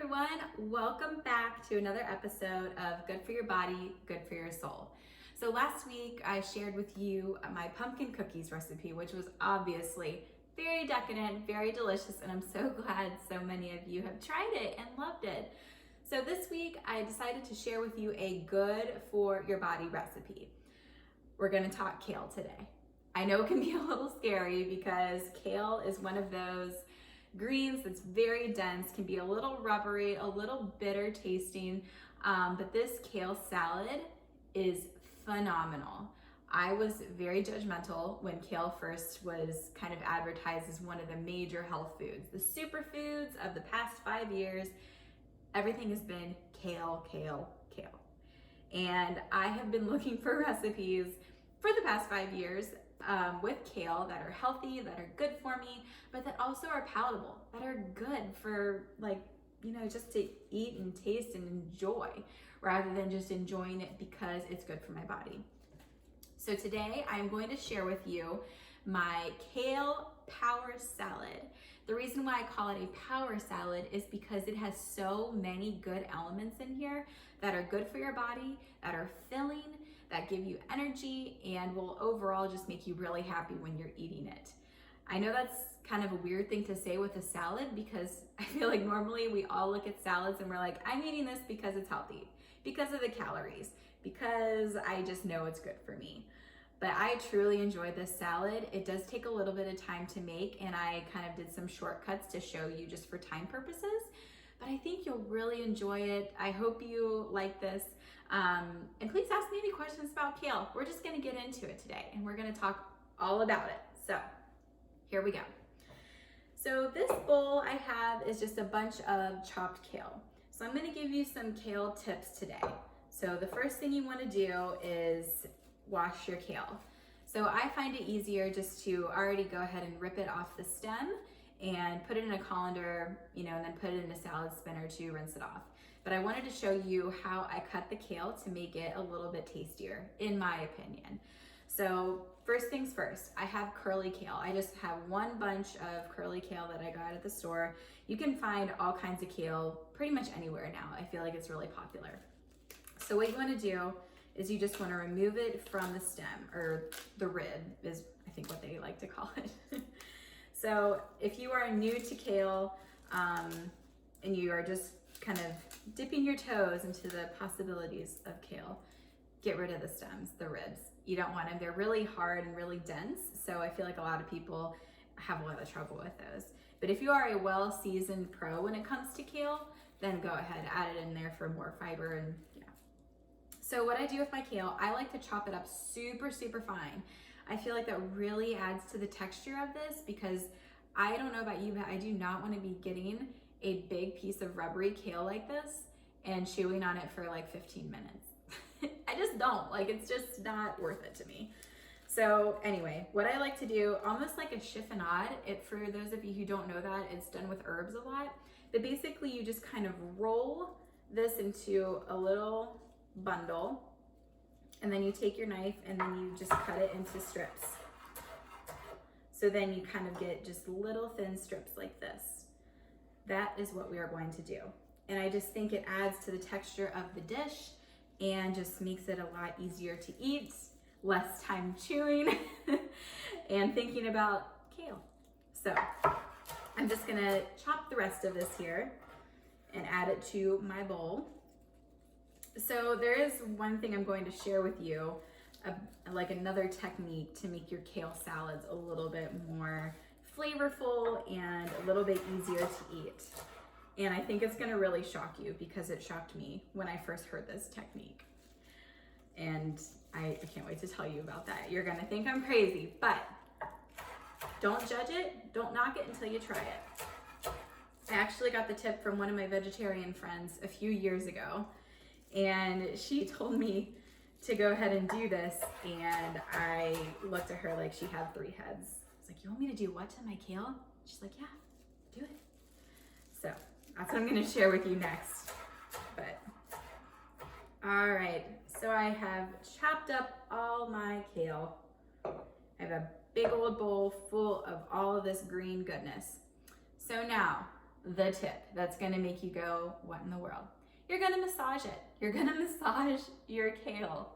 everyone. Welcome back to another episode of Good for Your Body, Good for Your Soul. So last week I shared with you my pumpkin cookies recipe, which was obviously very decadent, very delicious, and I'm so glad so many of you have tried it and loved it. So this week I decided to share with you a good for your body recipe. We're gonna talk kale today. I know it can be a little scary because kale is one of those greens that's very dense, can be a little rubbery, a little bitter tasting, but this kale salad is phenomenal. I was very judgmental when kale first was kind of advertised as one of the major health foods. The superfoods of the past 5 years, everything has been kale, kale, kale. And I have been looking for recipes for the past 5 years with kale that are healthy, that are good for me, but that also are palatable, that are good for just to eat and taste and enjoy, rather than just enjoying it because it's good for my body. So today I'm going to share with you my kale power salad. The reason why I call it a power salad is because it has so many good elements in here that are good for your body, that are filling, that give you energy, and will overall just make you really happy when you're eating it. I know that's kind of a weird thing to say with a salad, because I feel like normally we all look at salads and we're like, I'm eating this because it's healthy, because of the calories, because I just know it's good for me. But I truly enjoy this salad. It does take a little bit of time to make, and I kind of did some shortcuts to show you just for time purposes, but I think you'll really enjoy it. I hope you like this. And please ask me any questions about kale. We're just gonna get into it today and we're gonna talk all about it. So here we go. So this bowl I have is just a bunch of chopped kale. So I'm gonna give you some kale tips today. So the first thing you wanna do is wash your kale. So I find it easier just to already go ahead and rip it off the stem and put it in a colander, and then put it in a salad spinner to rinse it off. But I wanted to show you how I cut the kale to make it a little bit tastier, in my opinion. So first things first, I have curly kale. I just have one bunch of curly kale that I got at the store. You can find all kinds of kale pretty much anywhere now. I feel like it's really popular. So what you want to do is you just want to remove it from the stem, or the rib is I think what they like to call it. So if you are new to kale and you are just kind of dipping your toes into the possibilities of kale, get rid of the stems, the ribs. You don't want them. They're really hard and really dense, so I feel like a lot of people have a lot of trouble with those. But if you are a well-seasoned pro when it comes to kale, then go ahead, add it in there for more fiber. And so what I do with my kale, I like to chop it up super, super fine. I feel like that really adds to the texture of this, because I don't know about you, but I do not want to be getting a big piece of rubbery kale like this and chewing on it for like 15 minutes. I just don't, it's just not worth it to me. So anyway, what I like to do, almost like a chiffonade, for those of you who don't know that, it's done with herbs a lot, but basically you just kind of roll this into a little bundle, and then you take your knife and then you just cut it into strips. So then you kind of get just little thin strips like this. That is what we are going to do. And I just think it adds to the texture of the dish and just makes it a lot easier to eat, less time chewing and thinking about kale. So I'm just gonna chop the rest of this here and add it to my bowl. So there is one thing I'm going to share with you, like another technique to make your kale salads a little bit more flavorful and a little bit easier to eat. And I think it's gonna really shock you, because it shocked me when I first heard this technique. And I can't wait to tell you about that. You're gonna think I'm crazy, but don't judge it, don't knock it until you try it. I actually got the tip from one of my vegetarian friends a few years ago, and she told me to go ahead and do this, and I looked at her like she had 3 heads. I was like, you want me to do what to my kale? She's like, yeah, do it. So that's what I'm gonna share with you next. But all right, so I have chopped up all my kale. I have a big old bowl full of all of this green goodness. So now the tip that's gonna make you go, what in the world? You're gonna massage it. You're gonna massage your kale.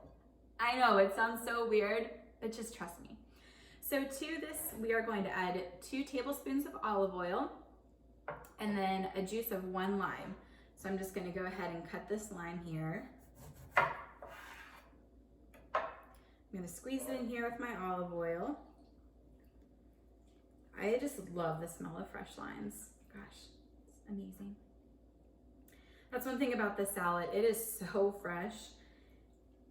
I know it sounds so weird, but just trust me. So to this, we are going to add 2 tablespoons of olive oil and then a juice of 1 lime. So I'm just gonna go ahead and cut this lime here. I'm gonna squeeze it in here with my olive oil. I just love the smell of fresh limes. Gosh, it's amazing. That's one thing about this salad. It is so fresh.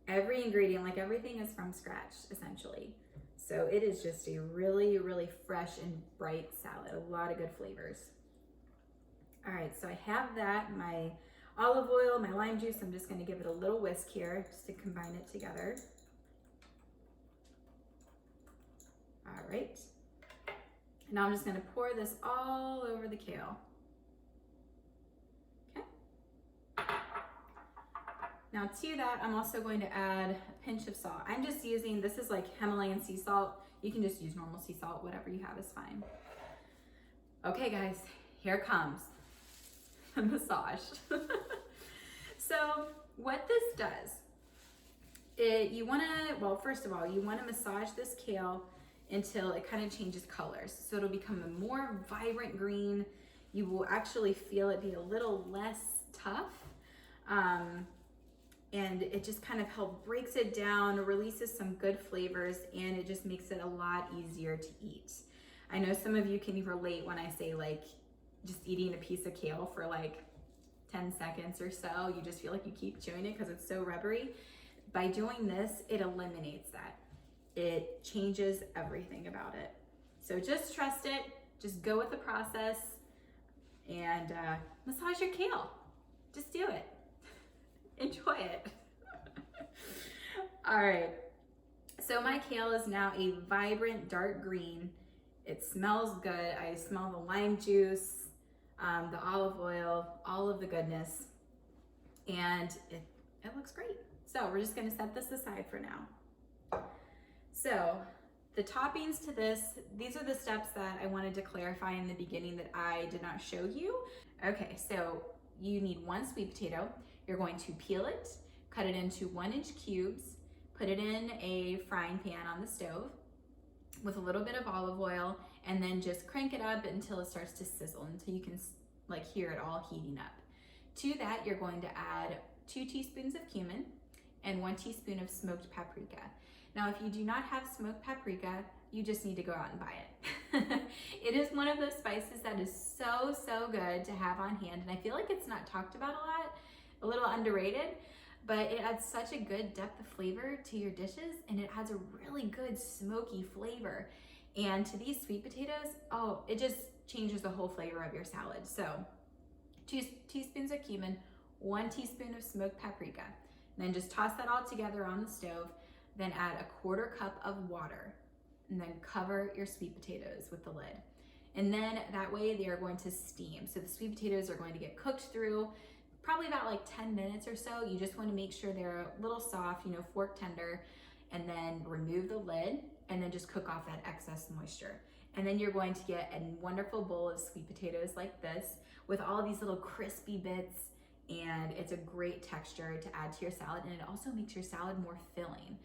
Every ingredient, like everything is from scratch, essentially. So it is just a really, really fresh and bright salad. A lot of good flavors. All right, so I have that, my olive oil, my lime juice. I'm just gonna give it a little whisk here just to combine it together. All right. Now I'm just gonna pour this all over the kale. Okay. Now to that, I'm also going to add a pinch of salt. I'm just using, this is like Himalayan sea salt. You can just use normal sea salt, whatever you have is fine. Okay guys, here it comes. The massage. So what this does, you wanna, well, first of all, you wanna massage this kale until it kind of changes colors. So it'll become a more vibrant green. You will actually feel it be a little less tough. And it just kind of breaks it down, releases some good flavors, and it just makes it a lot easier to eat. I know some of you can relate when I say like just eating a piece of kale for like 10 seconds or so. You just feel like you keep chewing it because it's so rubbery. By doing this, it eliminates that. It changes everything about it. So just trust it, just go with the process, and massage your kale. Just do it. Enjoy it. All right, so my kale is now a vibrant dark green. It smells good. I smell the lime juice, the olive oil, all of the goodness, and it looks great. So we're just gonna set this aside for now. So the toppings to this, these are the steps that I wanted to clarify in the beginning that I did not show you. Okay, so you need 1 sweet potato. You're going to peel it, cut it into 1-inch cubes, put it in a frying pan on the stove with a little bit of olive oil, and then just crank it up until it starts to sizzle, until you can like hear it all heating up. To that, you're going to add 2 teaspoons of cumin and 1 teaspoon of smoked paprika. Now, if you do not have smoked paprika, you just need to go out and buy it. It is one of those spices that is so, so good to have on hand, and I feel like it's not talked about a lot, a little underrated, but it adds such a good depth of flavor to your dishes, and it adds a really good smoky flavor. And to these sweet potatoes, oh, it just changes the whole flavor of your salad. So 2 teaspoons of cumin, 1 teaspoon of smoked paprika, and then just toss that all together on the stove. Then add a 1/4 cup of water, and then cover your sweet potatoes with the lid. And then that way they are going to steam. So the sweet potatoes are going to get cooked through probably about like 10 minutes or so. You just want to make sure they're a little soft, fork tender, and then remove the lid and then just cook off that excess moisture. And then you're going to get a wonderful bowl of sweet potatoes like this with all these little crispy bits, and it's a great texture to add to your salad, and it also makes your salad more filling.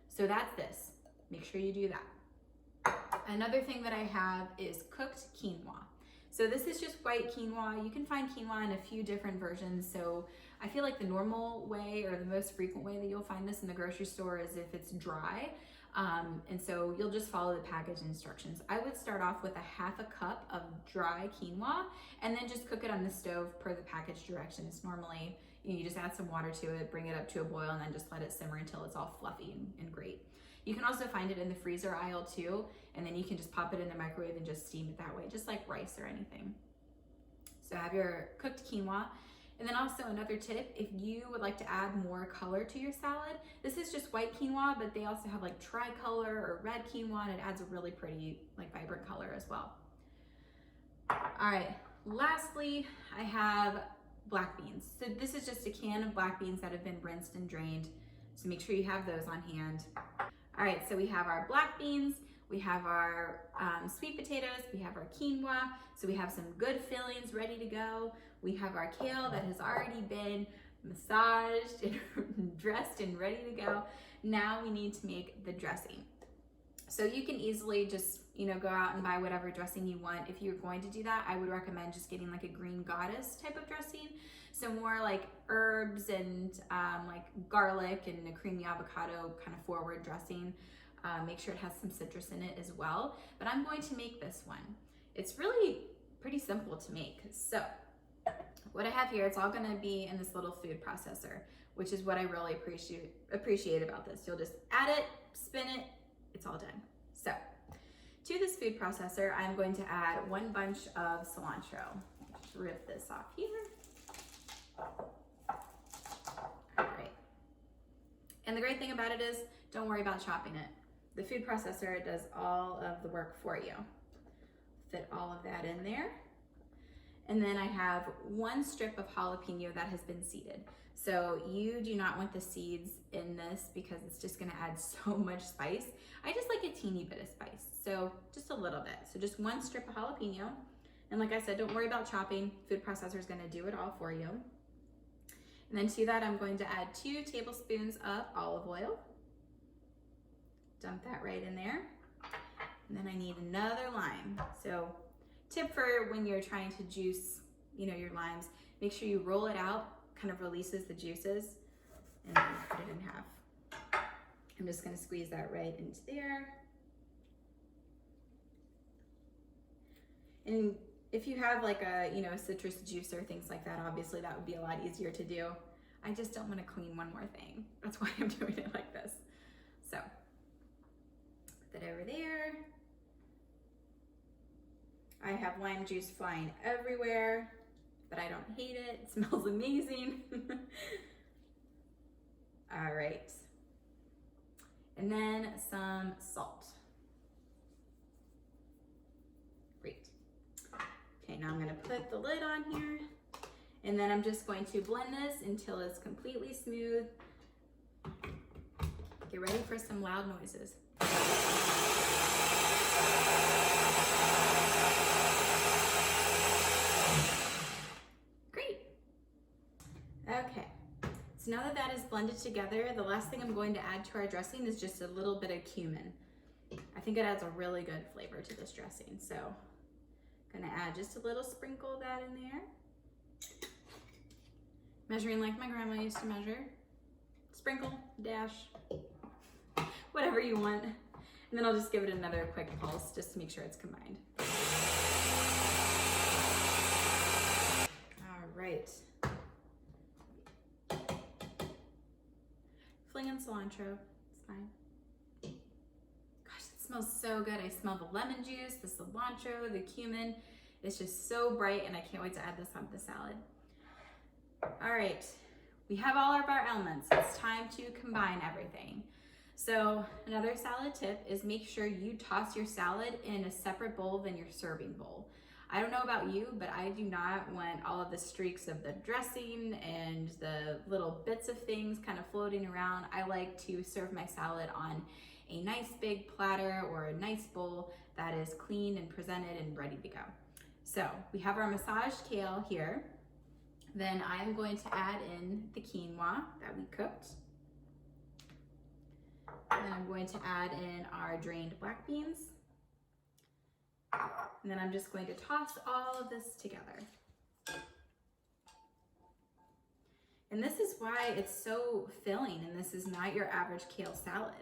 So that's this. Make sure you do that. Another thing that I have is cooked quinoa. So this is just white quinoa. You can find quinoa in a few different versions. So I feel like the normal way, or the most frequent way that you'll find this in the grocery store, is if it's dry. And so you'll just follow the package instructions. I would start off with a 1/2 cup of dry quinoa and then just cook it on the stove per the package directions. Normally, you just add some water to it, bring it up to a boil, and then just let it simmer until it's all fluffy and great. You can also find it in the freezer aisle too, and then you can just pop it in the microwave and just steam it that way, just like rice or anything. So have your cooked quinoa. And then also another tip, if you would like to add more color to your salad, this is just white quinoa, but they also have like tricolor or red quinoa, and it adds a really pretty, like vibrant color as well. All right, lastly, I have black beans. So this is just a can of black beans that have been rinsed and drained. So make sure you have those on hand. All right, so we have our black beans. We have our sweet potatoes, we have our quinoa, so we have some good fillings ready to go. We have our kale that has already been massaged and dressed and ready to go. Now we need to make the dressing. So you can easily just, go out and buy whatever dressing you want. If you're going to do that, I would recommend just getting like a green goddess type of dressing. So more like herbs and like garlic and a creamy avocado kind of forward dressing. Make sure it has some citrus in it as well. But I'm going to make this one. It's really pretty simple to make. So what I have here, it's all gonna be in this little food processor, which is what I really appreciate about this. You'll just add it, spin it, it's all done. So to this food processor, I'm going to add 1 bunch of cilantro. Just rip this off here. All right. And the great thing about it is, don't worry about chopping it. The food processor does all of the work for you. Fit all of that in there. And then I have 1 strip of jalapeno that has been seeded. So you do not want the seeds in this because it's just gonna add so much spice. I just like a teeny bit of spice, so just a little bit. So just 1 strip of jalapeno. And like I said, don't worry about chopping. Food processor is gonna do it all for you. And then to that, I'm going to add 2 tablespoons of olive oil. Dump that right in there. And then I need another lime. So tip for when you're trying to juice, your limes, make sure you roll it out, kind of releases the juices, and then cut it in half. I'm just gonna squeeze that right into there. And if you have like a, citrus juice or things like that, obviously that would be a lot easier to do. I just don't wanna clean one more thing. That's why I'm doing it like this. So, put that over there. I have lime juice flying everywhere, but I don't hate it. It smells amazing. All right. And then some salt. Great. Okay, now I'm gonna put the lid on here, and then I'm just going to blend this until it's completely smooth. Get ready for some loud noises. Okay, so now that is blended together, the last thing I'm going to add to our dressing is just a little bit of cumin. I think it adds a really good flavor to this dressing, so I'm gonna add just a little sprinkle of that in there. Measuring like my grandma used to measure. Sprinkle, dash, whatever you want. And then I'll just give it another quick pulse just to make sure it's combined. All right. Fling in cilantro, it's fine. Gosh, it smells so good. I smell the lemon juice, the cilantro, the cumin. It's just so bright, and I can't wait to add this on the salad. All right, we have all of our elements. It's time to combine everything. So another salad tip is make sure you toss your salad in a separate bowl than your serving bowl. I don't know about you, but I do not want all of the streaks of the dressing and the little bits of things kind of floating around. I like to serve my salad on a nice big platter or a nice bowl that is clean and presented and ready to go. So we have our massaged kale here. Then I am going to add in the quinoa that we cooked. And then I'm going to add in our drained black beans. And then I'm just going to toss all of this together. And this is why it's so filling, and this is not your average kale salad.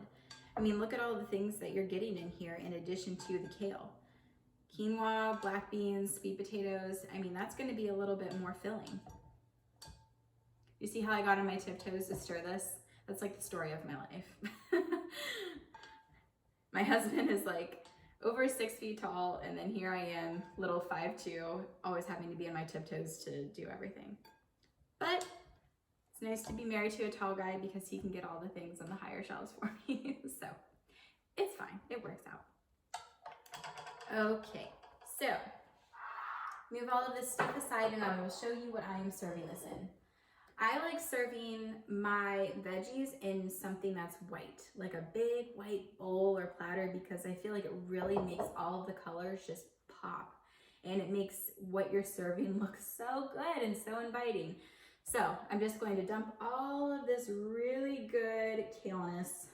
I mean, look at all the things that you're getting in here in addition to the kale. Quinoa, black beans, sweet potatoes. I mean, that's going to be a little bit more filling. You see how I got on my tiptoes to stir this? That's like the story of my life. My husband is like over 6 feet tall, and then here I am, little 5'2", always having to be on my tiptoes to do everything. But it's nice to be married to a tall guy because he can get all the things on the higher shelves for me. So it's fine, it works out. Okay, so move all of this stuff aside and I will show you what I am serving this in. I like serving my veggies in something that's white, like a big white bowl or platter, because I feel like it really makes all of the colors just pop, and it makes what you're serving look so good and so inviting. So I'm just going to dump all of this really good kaleness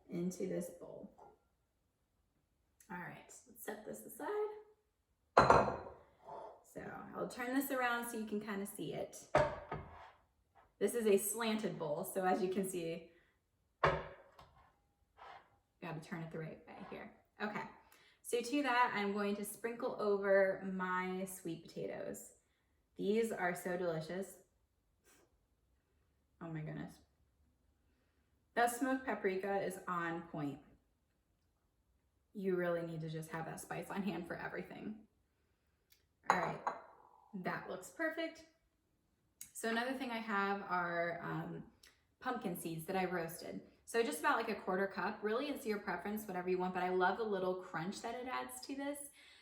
into this bowl. All right, let's set this aside. So I'll turn this around so you can kind of see it. This is a slanted bowl, so as you can see, got to turn it the right way here. Okay, so to that, I'm going to sprinkle over my sweet potatoes. These are so delicious. Oh my goodness. That smoked paprika is on point. You really need to just have that spice on hand for everything. All right, that looks perfect. So another thing I have are pumpkin seeds that I roasted. So just about like a 1/4 cup. Really, it's your preference, whatever you want, but I love the little crunch that it adds to this.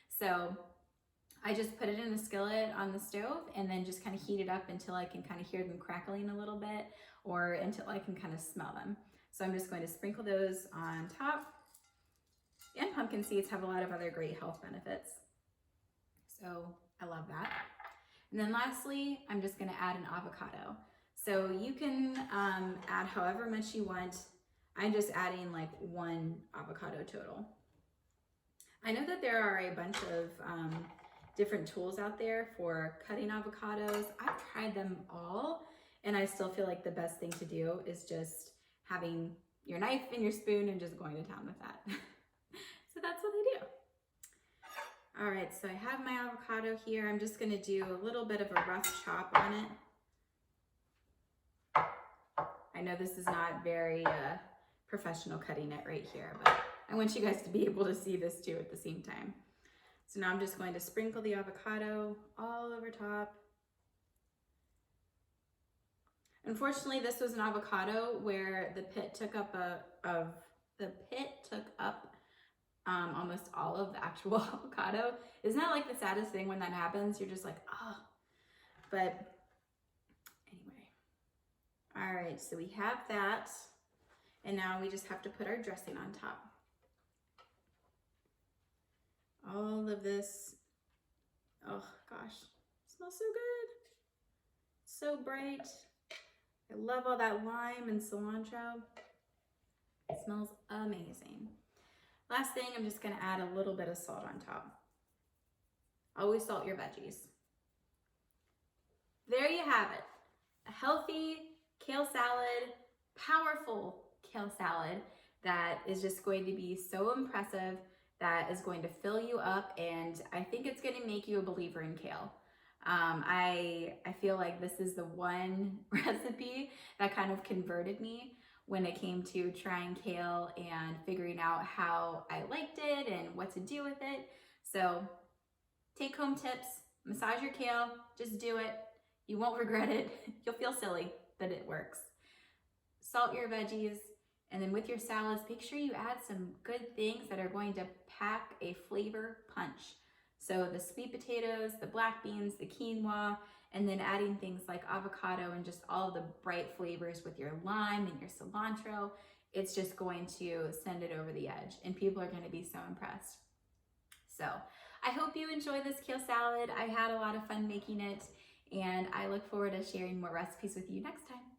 So I just put it in a skillet on the stove and then just kind of heat it up until I can kind of hear them crackling a little bit, or until I can kind of smell them. So I'm just going to sprinkle those on top. And pumpkin seeds have a lot of other great health benefits. So I love that. And then lastly, I'm just gonna add an avocado. So you can add however much you want. I'm just adding like 1 avocado total. I know that there are a bunch of different tools out there for cutting avocados. I've tried them all, and I still feel like the best thing to do is just having your knife and your spoon and just going to town with that. So that's what I do. All right, so I have my avocado here. I'm just gonna do a little bit of a rough chop on it. I know this is not very professional cutting it right here, but I want you guys to be able to see this too at the same time. So now I'm just going to sprinkle the avocado all over top. Unfortunately, this was an avocado where the pit took up almost all of the actual avocado. Isn't that like the saddest thing when that happens? You're just like, oh. But anyway. All right, so we have that. And now we just have to put our dressing on top. All of this, oh gosh, it smells so good. So bright. I love all that lime and cilantro. It smells amazing. Last thing, I'm just gonna add a little bit of salt on top. Always salt your veggies. There you have it. A healthy kale salad, powerful kale salad that is just going to be so impressive, that is going to fill you up, and I think it's gonna make you a believer in kale. I feel like this is the one recipe that kind of converted me when it came to trying kale and figuring out how I liked it and what to do with it. So take home tips, massage your kale, just do it. You won't regret it. You'll feel silly, but it works. Salt your veggies, and then with your salads, make sure you add some good things that are going to pack a flavor punch. So the sweet potatoes, the black beans, the quinoa, and then adding things like avocado and just all the bright flavors with your lime and your cilantro. It's just going to send it over the edge, and people are going to be so impressed. So I hope you enjoy this kale salad. I had a lot of fun making it, and I look forward to sharing more recipes with you next time.